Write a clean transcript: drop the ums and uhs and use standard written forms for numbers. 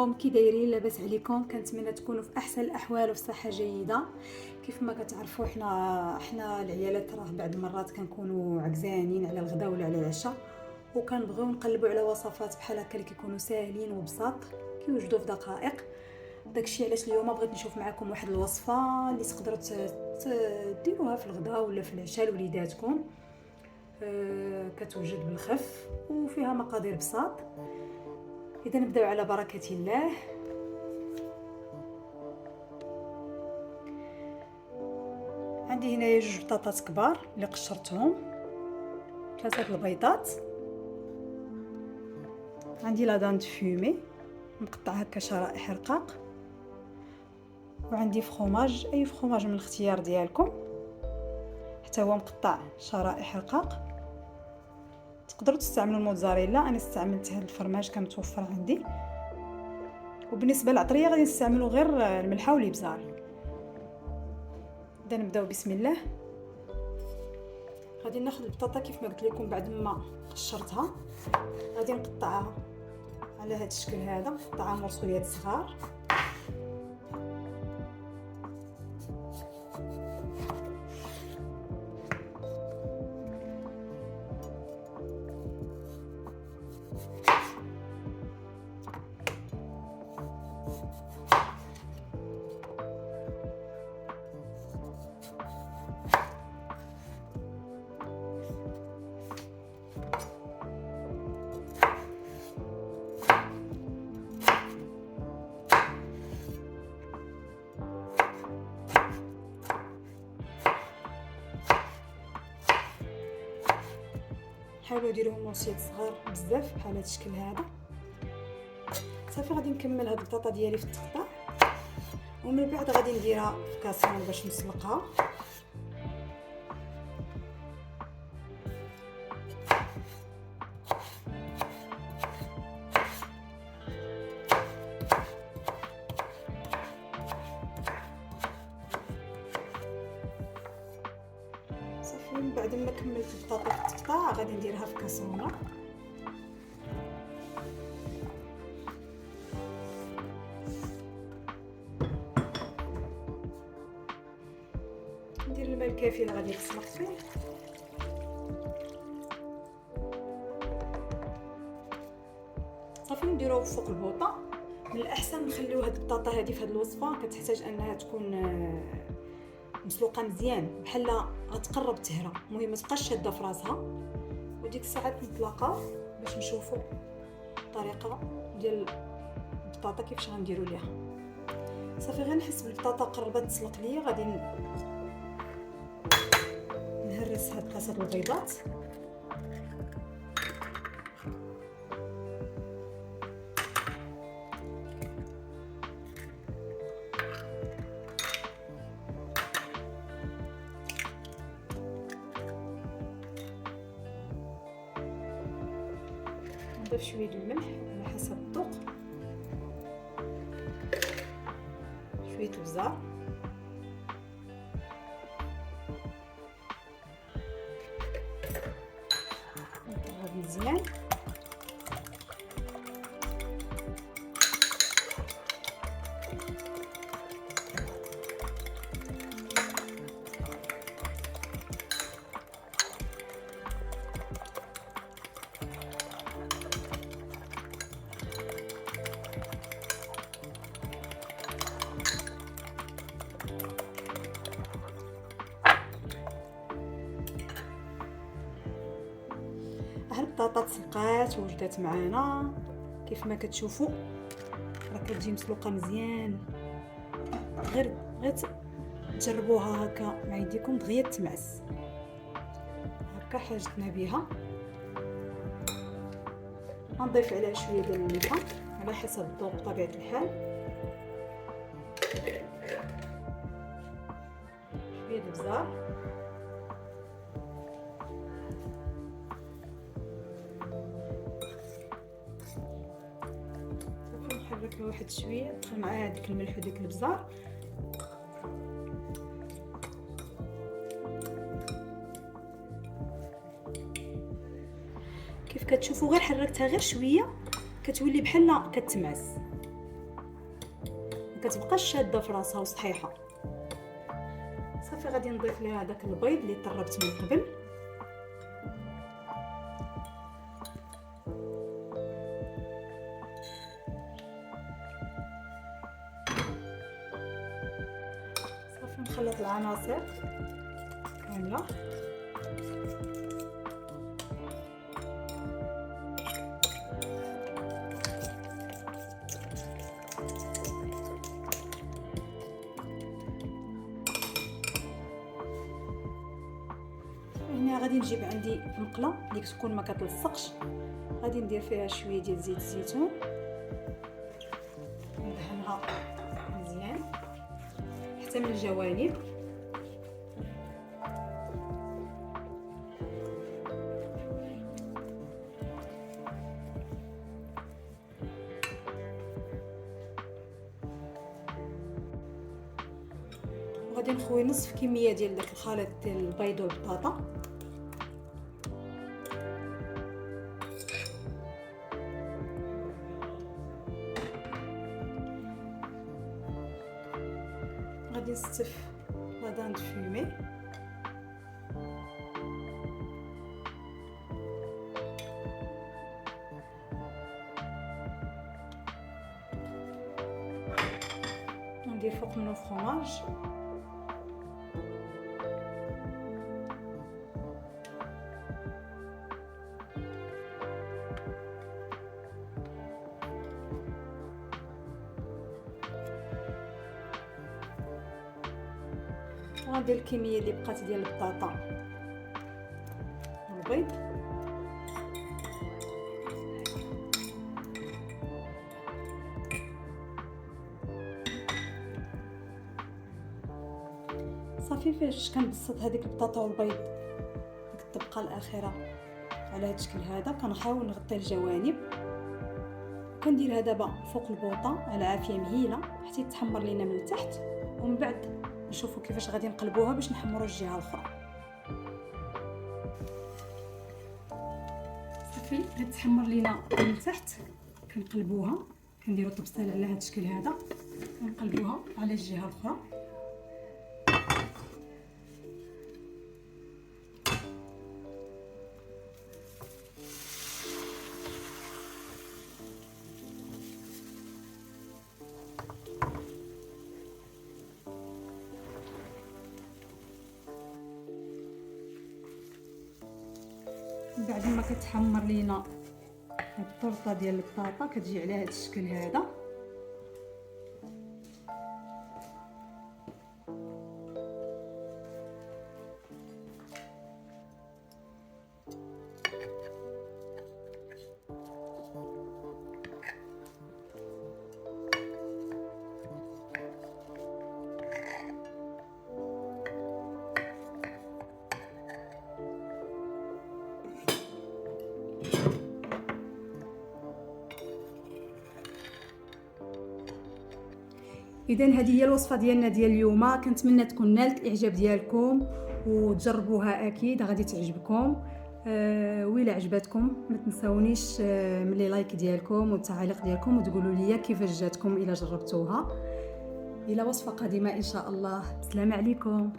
عليكم، كي دايرين؟ لاباس عليكم؟ كنتمنى تكونوا في احسن الاحوال وفي صحه جيده. كيف ما كتعرفوا حنا العيالات راه بعض المرات كنكونوا عكزانين على الغداء ولا على العشاء، وكنبغيو نقلبوا على وصفات بحال هكا اللي كيكونوا ساهلين وبساط كيوجدوا في دقائق. داكشي علاش اليوم بغيت نشوف معكم واحد الوصفه اللي تقدروا ديروها في الغداء ولا في العشاء لوليداتكم. كتوجد بالخف وفيها مقادير بساط. اذا نبداو على بركه الله. عندي هنايا 2 بطاطات كبار اللي قشرتهم، 3 البيضات، عندي لا داند فومي مقطع هكا شرائح رقاق، وعندي فخوماج، اي فخوماج من الاختيار ديالكم، حتى هو مقطع شرائح رقاق. تقدروا تستعملوا الموتزاريلا، انا استعملت هذا الفرماج كان متوفر عندي. وبالنسبه للعطريه غادي نستعملوا غير الملحه والابزار. اذا نبداو بسم الله. غادي ناخذ البطاطا كيف ما قلت لكم بعد ما قشرتها، غادي نقطعها على هذا الشكل هذا، نقطعها مرسوليات صغار. حاولوا ديروهم مرسيات صغار بزاف بحال هذا الشكل هذا. صافي غادي نكمل هاد البطاطا ديالي في التقطاع، ومن بعد غادي نديرها في كاسرون باش نسلقها. صافي من بعد ما كملت البطاطا في التقطاع غادي نديرها في كاسرونه. ندير الماء الكافي اللي غادي نسلق فيه. صافي نديروه فوق البوطه. من الاحسن نخليو هاد البطاطا هذه في هاد الوصفه كتحتاج انها تكون مسلوقه مزيان، بحال غتقرب تهرى، المهم ما تبقاش شاده في راسها. وديك الساعات نتلاقاو باش نشوفوا الطريقه ديال البطاطا كيفاش غنديروا ليها. صافي غير نحس بالبطاطا قربت تسلق ليا، غادي نهرس هاد طاسه البيضات. نضيف شويه الملح على حسب الذوق، شويه البزار، نقلب مزيان. البطاطا تسلقات ووجدات معنا كيف ما كتشوفوا، راه كتجي مسلوقه مزيان. غير تجربوها هكا مع يديكم دغيا تمعس هكا. حاجتنا بها غنضيف عليها شويه ديال الملح على حسب الذوق بطبيعه الحال، شويه البزار، نحرك له واحد شويه، دخل معاه هذيك الملح وديك البزار. كيف كتشوفوا غير حركتها غير شويه كتولي بحال كتمعس. كتبقاش شاده في راسها وصحيحه. صافي غادي نضيف ليها داك البيض اللي طربت من قبل. صافي نخلط العناصر كامله. هنا غادي نجيب عندي مقله اللي تكون ما كتلصقش، غادي ندير فيها شويه ديال زيت الزيتون، ندهنها مزيان حتى من الجوانب. غادي نخوي نصف كميه ديال داك الخليط ديال البيض والبطاطا. غادي نستف لا دان فومي. ندير فوق منو فرomاج. وغندير الكميه اللي بقات ديال البطاطا والبيض. صافي فاش كنبسط هذيك البطاطا والبيض ديك الطبقه الاخيره على هذا الشكل هذا، كنحاول نغطي الجوانب. كنديرها دابا فوق البوطه على عافيه مهيله حتى يتحمر لينا من التحت، ومن بعد نشوفوا كيفاش غادي نقلبوها باش نحمروا الجهه الاخرى. صافي غتحمر لينا من التحت، كنقلبوها، كنديروا الطبسيل على هذا الشكل هذا، كنقلبوها على الجهه الاخرى. بعد ما كتحمر لينا الطرطه ديال البطاطا كتجي على هذا الشكل هذا. اذا هذه هي الوصفه ديالنا ديال اليوم، كنتمنى تكون نالت الاعجاب ديالكم وتجربوها، اكيد غادي تعجبكم. وإلا عجبتكم ما تنساونيش من لي لايك ديالكم والتعاليق ديالكم، وتقولوا لي كيفاش جاتكم الا جربتوها. الى وصفه قادمه ان شاء الله. بسلام عليكم.